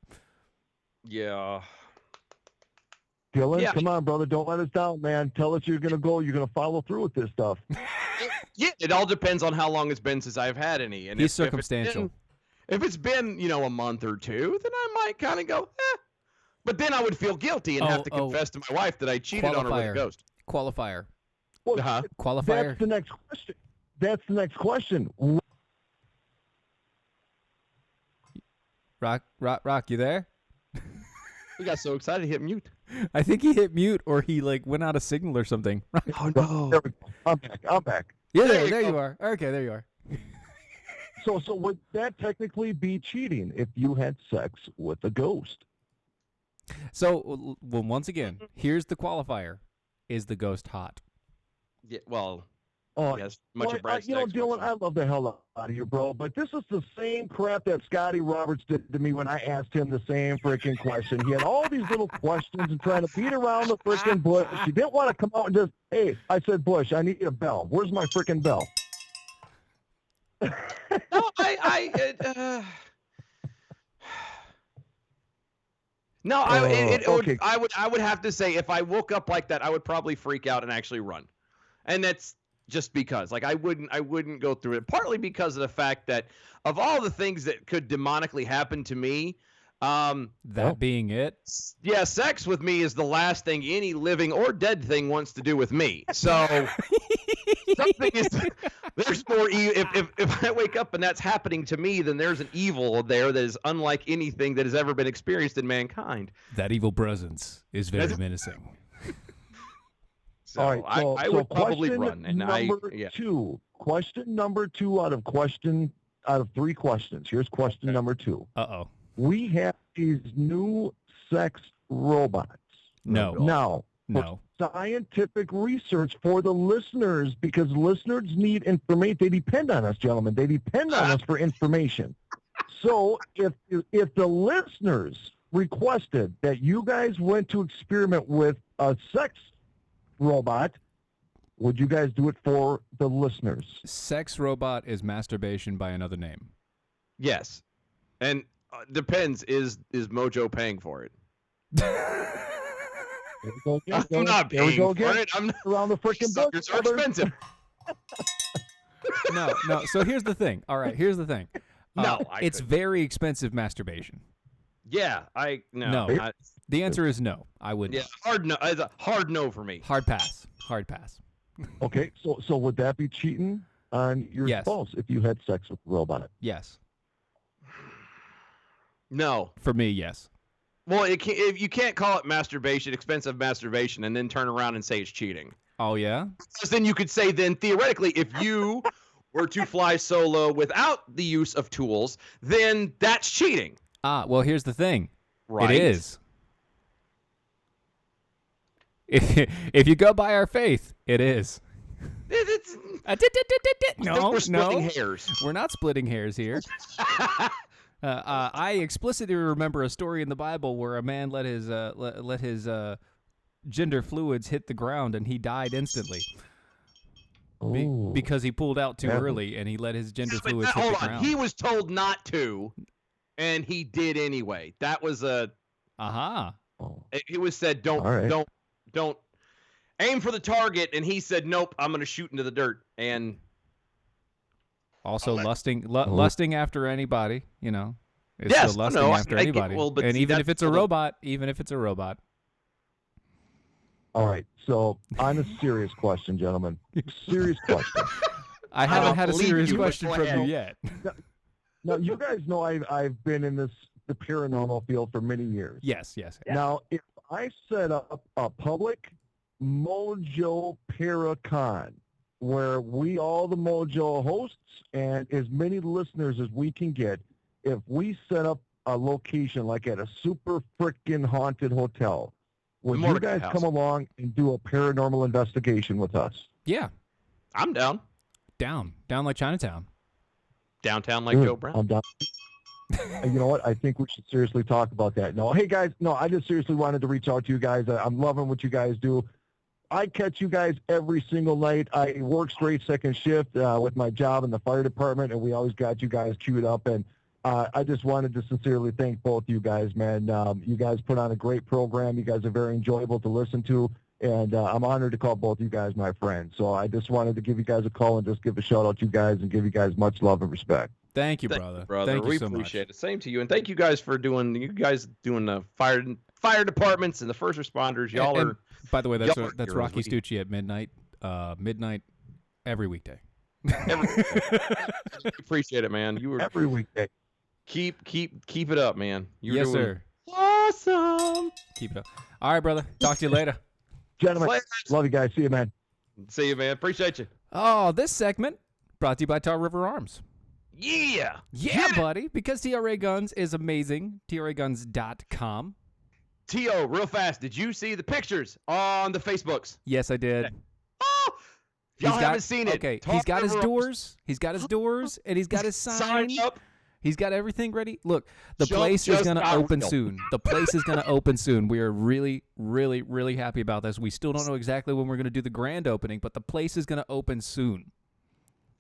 Yeah. Dylan, come on, brother. Don't let us down, man. Tell us you're going to go. You're going to follow through with this stuff. Yeah, it all depends on how long it's been since I've had any. And he's circumstantial. If it's been, a month or two, then I might kind of go, eh. But then I would feel guilty and have to confess to my wife that I cheated on her with a ghost. Qualifier. Well, Qualifier. That's the next question. Rock, you there? We got so excited he hit mute. I think he hit mute, or he went out of signal or something. Oh no! There we go. I'm back. Yeah, there you are. Okay, there you are. So would that technically be cheating if you had sex with a ghost? So, well, once again, here's the qualifier: is the ghost hot? Yeah. Well. Yes, Dylan, I love the hell out of you, bro. But this is the same crap that Scotty Roberts did to me when I asked him the same freaking question. He had all these little questions and trying to beat around the freaking bush. He didn't want to come out and just, hey, I said, Bush, I need a bell. Where's my freaking bell? No, I would have to say if I woke up like that, I would probably freak out and actually run, and that's just because, I wouldn't go through it. Partly because of the fact that of all the things that could demonically happen to me, that being it, yeah, sex with me is the last thing any living or dead thing wants to do with me. So something is there's more. If I wake up and that's happening to me, then there's an evil there that is unlike anything that has ever been experienced in mankind. That evil presence is very menacing. So all right, I would probably run. And Question number two out of three questions. Here's question number two. Uh-oh. We have these new sex robots. No. Now, no. Scientific research for the listeners, because listeners need information. They depend on us, gentlemen. They depend on us for information. So if the listeners requested that you guys went to experiment with a sex robot, would you guys do it for the listeners? Sex robot is masturbation by another name. Yes, and depends. Is Mojo paying for it? I'm not paying for it. I'm not around the freaking suckers are expensive. No. So here's the thing. All right, here's the thing. It's very expensive masturbation. Yeah, no. The answer is no. I wouldn't. Yeah, hard no. It's a hard no for me. Hard pass. Okay, so would that be cheating on your spouse if you had sex with a robot? Yes. No. For me, yes. Well, if you can't call it masturbation, expensive masturbation, and then turn around and say it's cheating. Oh, yeah? Because then you could say, then theoretically, if you were to fly solo without the use of tools, then that's cheating. Well, here's the thing. Right. It is. If you go by our faith, it is. We're splitting hairs. We're not splitting hairs here. I explicitly remember a story in the Bible where a man let his gender fluids hit the ground and he died instantly because he pulled out too early and he let his gender fluids hit the ground. He was told not to, and he did anyway. That was a. It was said don't aim for the target, and he said nope. I'm going to shoot into the dirt, and Also lusting after anybody, you know. It's Yes, still lusting after anybody. well, but and see, even if that's it's a the- robot, even if it's a robot. All right. So on a serious question, gentlemen. Serious question. I haven't don't had a believe serious you, but question go from you ahead. yet. Now, you guys know I've been in the paranormal field for many years. Yes. Now, if I set up a public Mojo Paracon, where all the Mojo hosts and as many listeners as we can get, if we set up a location like at a super frickin' haunted hotel, would you Mordecai guys House. come along and do a paranormal investigation with us? Yeah. I'm down. Down like Chinatown. Downtown like Good. Joe Brown. I'm done. You know what? I think we should seriously talk about that. No, hey guys, no, I just seriously wanted to reach out to you guys. I'm loving what you guys do. I catch you guys every single night. I work straight second shift with my job in the fire department, and we always got you guys queued up. And I just wanted to sincerely thank both you guys, man. You guys put on a great program. You guys are very enjoyable to listen to, and I'm honored to call both you guys my friends. So I just wanted to give you guys a call and just give a shout out to you guys and give you guys much love and respect. Thank you, Thank brother. you, brother. Thank you We so appreciate much. it. Same to you, and thank you guys for doing the fire departments and the first responders. Y'all And are. by the way, y'all are that's heroes. Rocky Stucci at midnight every weekday. Appreciate it, man. You were Every weekday. keep it up, man. You're Yes, doing sir. awesome. Keep it up. All right, brother. Talk to you later. Gentlemen, Flares. love you guys. See you, man. See you, man. Appreciate you. Oh, this segment brought to you by Tar River Arms. Yeah. Yeah, buddy, because TRA Guns is amazing. TRAguns.com. T.O., real fast. Did you see the pictures on the Facebooks? Yes, I did. Oh, if y'all He's haven't got- seen it. Okay, Tar he's got his River doors. He's got his doors, and he's got his sign. Sign up. He's got everything ready. Look, the Jump place is just going to got open real. soon. The place is going to open soon. We are really, really, really happy about this. We still don't know exactly when we're going to do the grand opening, but the place is going to open soon.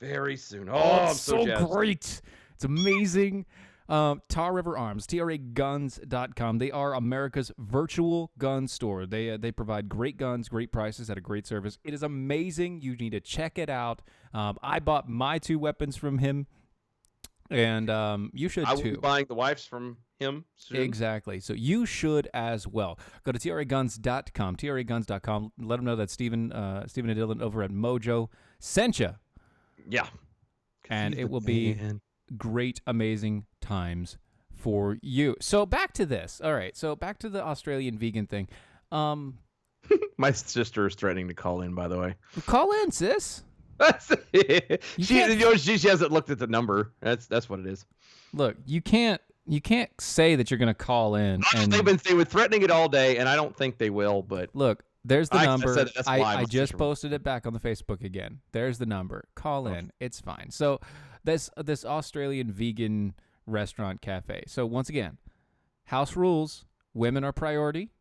Very soon. Oh, I'm it's so jazzed. great. It's amazing. Tar River Arms, TRAguns.com. They are America's virtual gun store. They provide great guns, great prices at a great service. It is amazing. You need to check it out. I bought my 2 weapons from him, and you should I will be too. buying the wife's from him soon. Exactly. So you should as well. Go to TRAguns.com, TRAguns.com. Let them know that Stephen and Dylan over at Mojo sent you. Yeah. And it will be great, amazing times for you. So back to this. All right. So back to the Australian vegan thing. My sister is threatening to call in, by the way. Call in, sis. she can't- she hasn't looked at the number. That's what it is. Look, you can't say that you're going to call in. And They were threatening it all day, and I don't think they will. But look, there's the I number. said that's why I my just sister- posted it back on the Facebook again. There's the number. Call in. It's fine. So this Australian vegan restaurant cafe. So once again, house rules. Women are priority.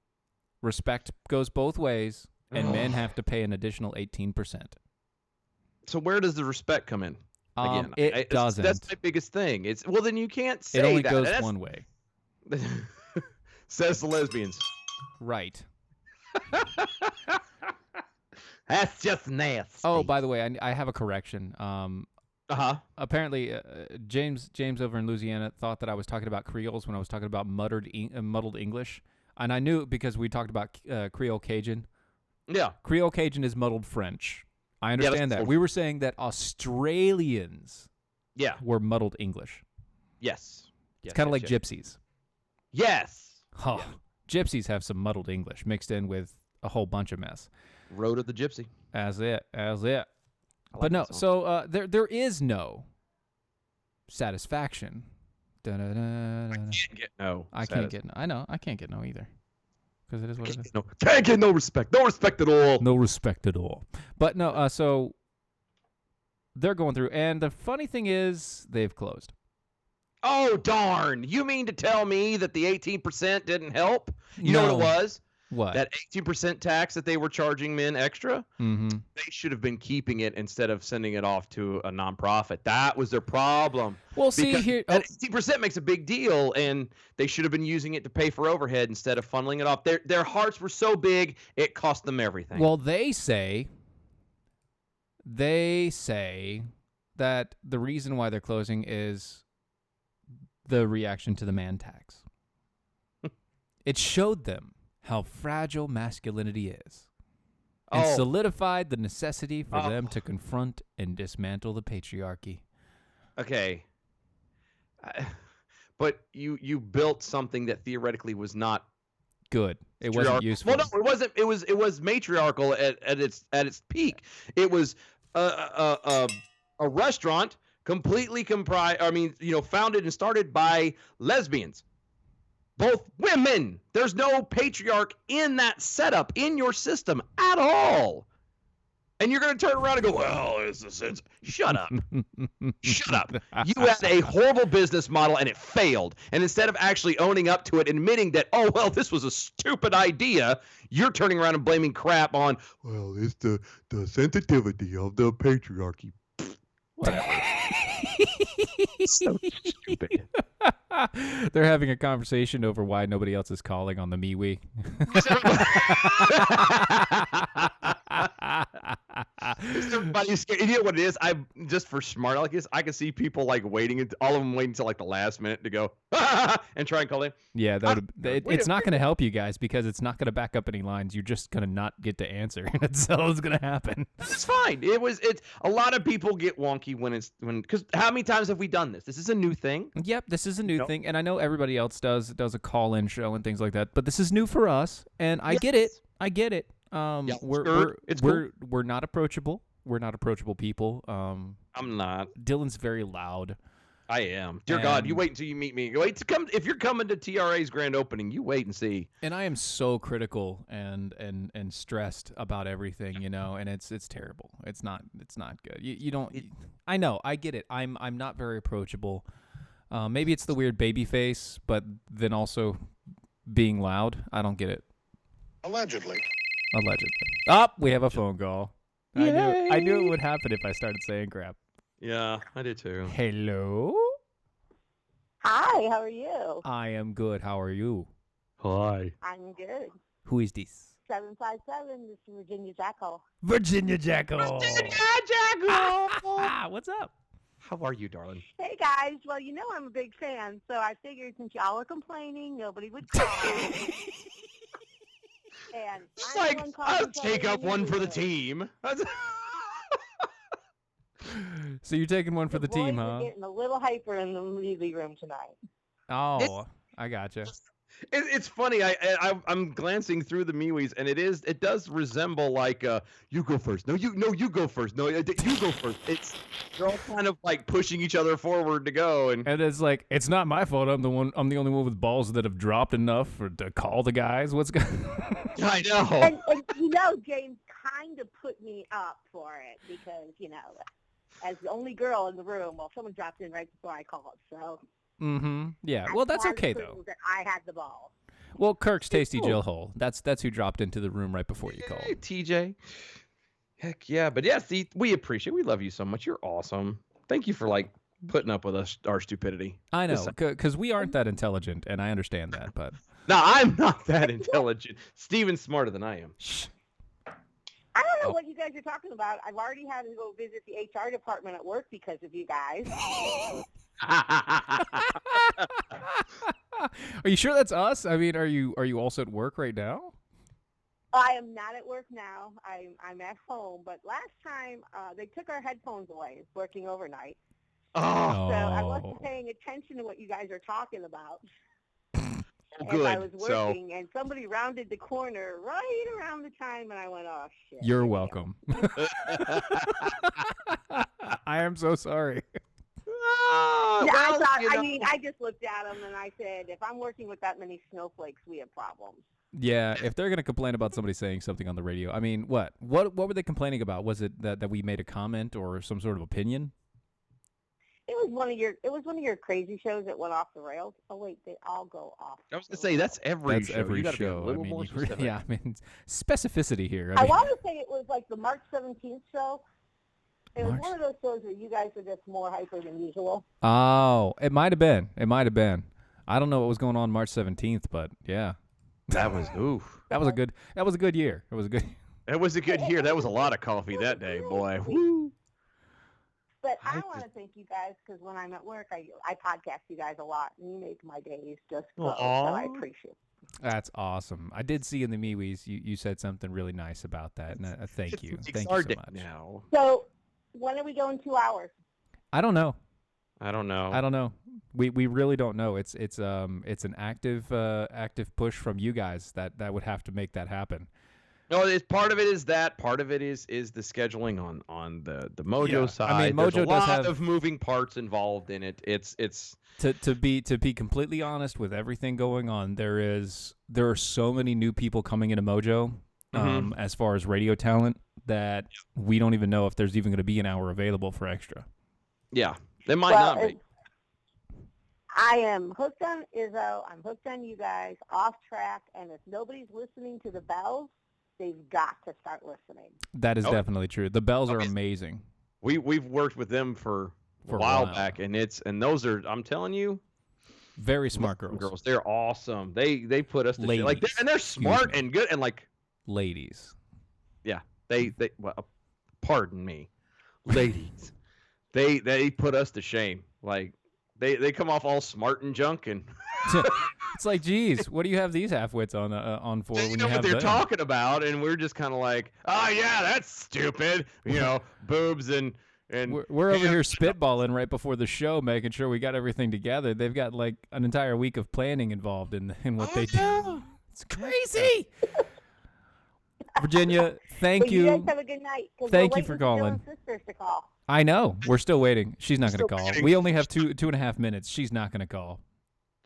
Respect goes both ways, and men have to pay an additional 18%. So where does the respect come in? Again, It doesn't. That's my biggest thing. It's well, then you can't say It only that. goes That's- one way. Says the lesbians. Right. That's just nasty. Oh, by the way, I have a correction. Uh-huh. James over in Louisiana thought that I was talking about Creoles when I was talking about muddled English, and I knew it because we talked about Creole Cajun. Yeah. Creole Cajun is muddled French. I that's understand that. close. We were saying that Australians Yeah. were muddled English. Yes. It's kind of like gypsies. Yes. Huh. Gypsies have some muddled English mixed in with a whole bunch of mess. Road of the Gypsy. As it. like But no, that song. so there is no satisfaction. Can't get no. I can't get no. I know. I can't get no either. Because it is what it is. Can't get no respect. No respect at all. No respect at all. But no, so they're going through. And the funny thing is, they've closed. Oh, darn. You mean to tell me that the 18% didn't help? You know No. what it was? What? That 18% tax that they were charging men extra? Mm-hmm. They should have been keeping it instead of sending it off to a nonprofit. That was their problem. Well, see Because here. that 18% makes a big deal, and they should have been using it to pay for overhead instead of funneling it off. Their hearts were so big, it cost them everything. Well, they say that the reason why they're closing is the reaction to the man tax. It showed them how fragile masculinity is and solidified the necessity for them to confront and dismantle the patriarchy. Okay. But you built something that theoretically was not good. It wasn't useful. Well, no, it wasn't. It was matriarchal at its peak. It was a restaurant completely comprised. I mean, founded and started by lesbians. Both women. There's no patriarch in that setup in your system at all. And you're going to turn around and go, well, it's a sense. Shut up. Shut up. You had a horrible business model and it failed. And instead of actually owning up to it, admitting that, oh, well, this was a stupid idea, you're turning around and blaming crap on, well, it's the sensitivity of the patriarchy. Whatever. So stupid. They're having a conversation over why nobody else is calling on the MeWe. Somebody's scared. You know what it is? Just for smart like this, I can see people like waiting, all of them waiting until like the last minute to go and try and call in. Yeah, it's not going to help you guys because it's not going to back up any lines. You're just going to not get to answer. That's all that's going to happen. It's fine. It's a lot of people get wonky because how many times have we done this? This is a new thing. Yep, this is a new thing, and I know everybody else does a call-in show and things like that, but this is new for us, and I get it. I get it. We're not approachable. We're not approachable people. I'm not. Dylan's very loud. I am. Dear God, you wait until you meet me. Wait to come if you're coming to TRA's grand opening. You wait and see. And I am so critical and stressed about everything, and it's terrible. It's not good. You don't. I know. I get it. I'm not very approachable. Maybe it's the weird baby face, but then also being loud. I don't get it. Allegedly. We have a phone call. I knew it would happen if I started saying crap. Yeah, I did too. Hello? Hi, how are you? I am good. How are you? Hi. I'm good. Who is this? 757, this is Virginia Jackal. Virginia Jackal. What's up? How are you, darling? Hey, guys. Well, I'm a big fan, so I figured since y'all are complaining, nobody would call. And It's like, I'll take up one for the team. So you're taking one for the team, huh? We're getting a little hyper in the movie room tonight. Oh, I gotcha. It's funny. I'm glancing through the MeWes, and it does resemble like you go first. No, you go first. No, you go first. They're all kind of like pushing each other forward to go, and it's like it's not my fault. I'm the only one with balls that have dropped enough to call the guys. What's going? I know. And James kind of put me up for it because as the only girl in the room, well, someone dropped in right before I called, so. Mm-hmm. Yeah. Well, that's okay though. That I had the ball. Well, Kirk's Tasty Jill Hole. That's who dropped into the room right before you called. Hey, TJ. Heck yeah, but yeah, see, we appreciate. We love you so much. You're awesome. Thank you for putting up with our stupidity. I know, because we aren't that intelligent, and I understand that. But no, I'm not that intelligent. Steven's smarter than I am. Shh. I don't know what you guys are talking about. I've already had to go visit the HR department at work because of you guys. Are you sure that's us? I mean, are you also at work right now? I am not at work now. I'm at home. But last time they took our headphones away. It's working overnight. Oh. So I wasn't paying attention to what you guys are talking about. Oh, good. And I was working, and somebody rounded the corner right around the time, and I went, oh, shit. You're welcome. I am so sorry. I just looked at them, and I said, if I'm working with that many snowflakes, we have problems. Yeah, if they're going to complain about somebody saying something on the radio, I mean, what were they complaining about? Was it that we made a comment or some sort of opinion? It was one of your crazy shows that went off the rails. Oh wait, they all go off. I was gonna say that's every show. Every you gotta show. Be a little more specific. Yeah, I mean specificity here. I want to say it was like the March 17th show. It was one of those shows where you guys were just more hyper than usual. Oh, it might have been. I don't know what was going on March 17th, but yeah, that was That was a good year. It was a good. It was a good year. That was a lot of coffee that day, boy. Woo. But I want to thank you guys because when I'm at work, I podcast you guys a lot, and you make my days just flow. So I appreciate it. That's awesome. I did see in the MeWe's you said something really nice about that, and thank you. Thank you so much. Now. So when are we going 2 hours? I don't know. I don't know. We really don't know. It's an active push from you guys that would have to make that happen. No, part of it is that. Part of it is the scheduling on the Mojo side. I mean, Mojo There's a does lot have of moving parts involved in it. It's to be completely honest with everything going on. There are so many new people coming into Mojo, as far as radio talent, that we don't even know if there's even going to be an hour available for extra. Yeah, there might not be. I am hooked on Izzo. I'm hooked on you guys. Off track, and if nobody's listening to the bells, they've got to start listening. That is definitely true. The bells are amazing. We've worked with them for a while back, and those are, I'm telling you, very smart girls. They're awesome. They put us to ladies, like and they're smart and good and like ladies. Yeah, they well, pardon me, ladies. They put us to shame. Like they come off all smart and junk and. It's like, geez, what do you have these half-wits on for? They know what they're talking about, and we're just kind of like, oh yeah, that's stupid. You know, boobs and we're over here spitballing right before the show, making sure we got everything together. They've got like an entire week of planning involved in what they do. It's crazy. Virginia, thank you. You guys have a good night. Thank you for calling. Sisters to call. I know. We're still waiting. She's not going to call. We only have two and a half minutes. She's not going to call.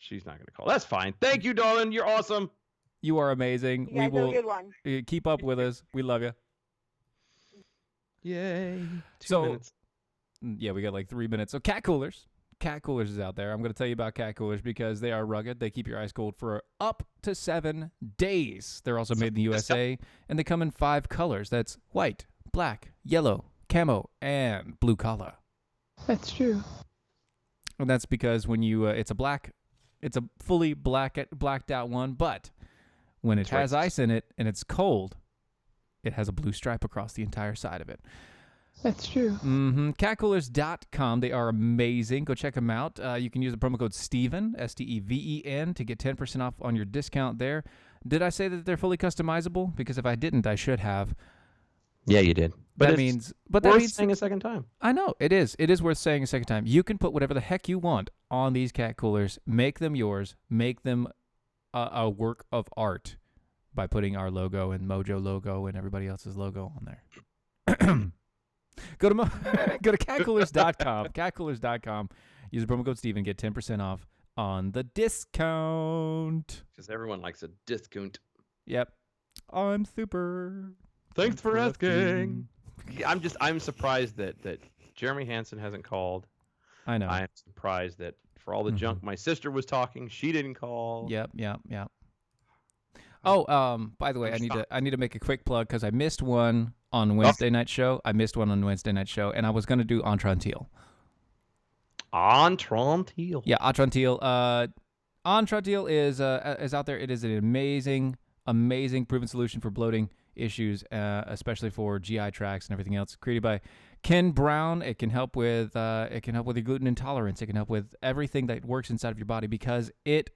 She's not going to call. That's fine. Thank you, darling. You're awesome. You are amazing. You guys have a good one. Keep up with us. We love you. Yay. 2 minutes. Yeah, we got like 3 minutes. So Cat Coolers. Cat Coolers is out there. I'm going to tell you about Cat Coolers because they are rugged. They keep your ice cold for up to 7 days. They're also made in the USA, and they come in 5 colors. That's white, black, yellow, camo, and blue collar. That's true. And that's because when you it's a fully blacked out one, but when it has ice in it and it's cold, it has a blue stripe across the entire side of it. That's true. Catcoolers.com. They are amazing. Go check them out. You can use the promo code Steven, STEVEN, to get 10% off on your discount there. Did I say that they're fully customizable? Because if I didn't, I should have. Yeah, you did. But that means saying a second time. I know it is. It is worth saying a second time. You can put whatever the heck you want on these cat coolers. Make them yours. Make them a work of art by putting our logo and Mojo logo and everybody else's logo on there. Go to catcoolers.com. Catcoolers.com. Use the promo code Steven. Get 10% off on the discount. Because everyone likes a discount. Yep. I'm super. Thanks for asking. I'm surprised that Jeremy Hansen hasn't called. I know. I am surprised that for all the junk my sister was talking, she didn't call. Yep. Oh, by the way, I need to make a quick plug because I missed one on Wednesday night show. And I was going to do Entrantille. Entrantille. Yeah, Entrantille. Entrantille is out there. It is an amazing proven solution for bloating issues, especially for GI tracts and everything else. Created by Ken Brown. It can help with your gluten intolerance. It can help with everything that works inside of your body because it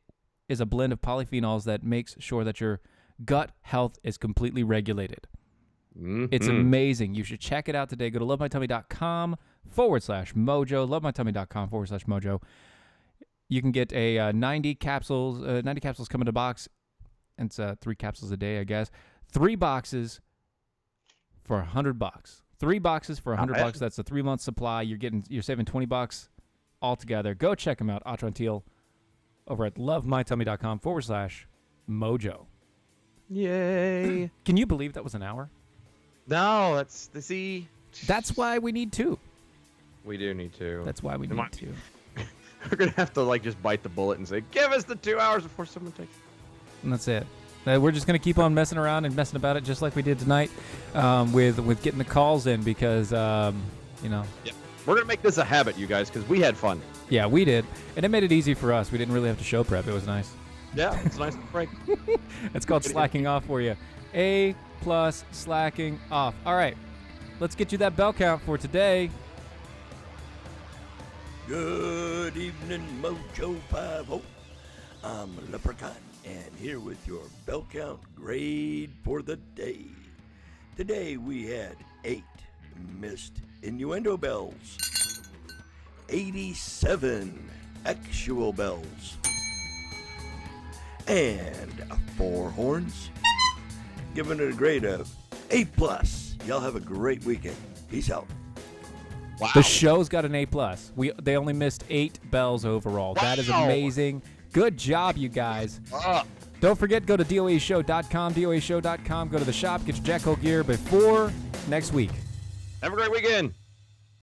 is a blend of polyphenols that makes sure that your gut health is completely regulated. It's amazing. You should check it out today. Go to lovemytummy.com/mojo. Lovemytummy.com/mojo. You can get a 90 capsules. 90 capsules come in a box. It's 3 capsules a day, I guess. 3 boxes for $100. 3 boxes for $100. That's a 3-month supply. You're saving $20 altogether. Go check them out. Entrantille over at lovemytummy.com/mojo. Yay! Can you believe that was an hour? No, that's why we need 2. We do need 2. That's why we need 2. We're gonna have to just bite the bullet and say, "Give us the 2 hours before someone takes." And that's it. We're just gonna keep on messing around and messing about it, just like we did tonight, with getting the calls in because Yeah. We're gonna make this a habit, you guys, because we had fun. Yeah, we did, and it made it easy for us. We didn't really have to show prep. It was nice. Yeah, it's nice break. It's called slacking off for you. A+ slacking off. All right, let's get you that bell count for today. Good evening, Mojo 5-0. I'm Leprechaun, and here with your bell count grade for the day. Today we had 8 missed innuendo bells, 87 actual bells, and 4 horns, giving it a grade of A+. Y'all have a great weekend. Peace out. Wow. The show's got an A+. They only missed 8 bells overall. That is amazing. Good job, you guys. Don't forget, go to DOAShow.com, DOAShow.com. Go to the shop, get your Jackal gear before next week. Have a great weekend.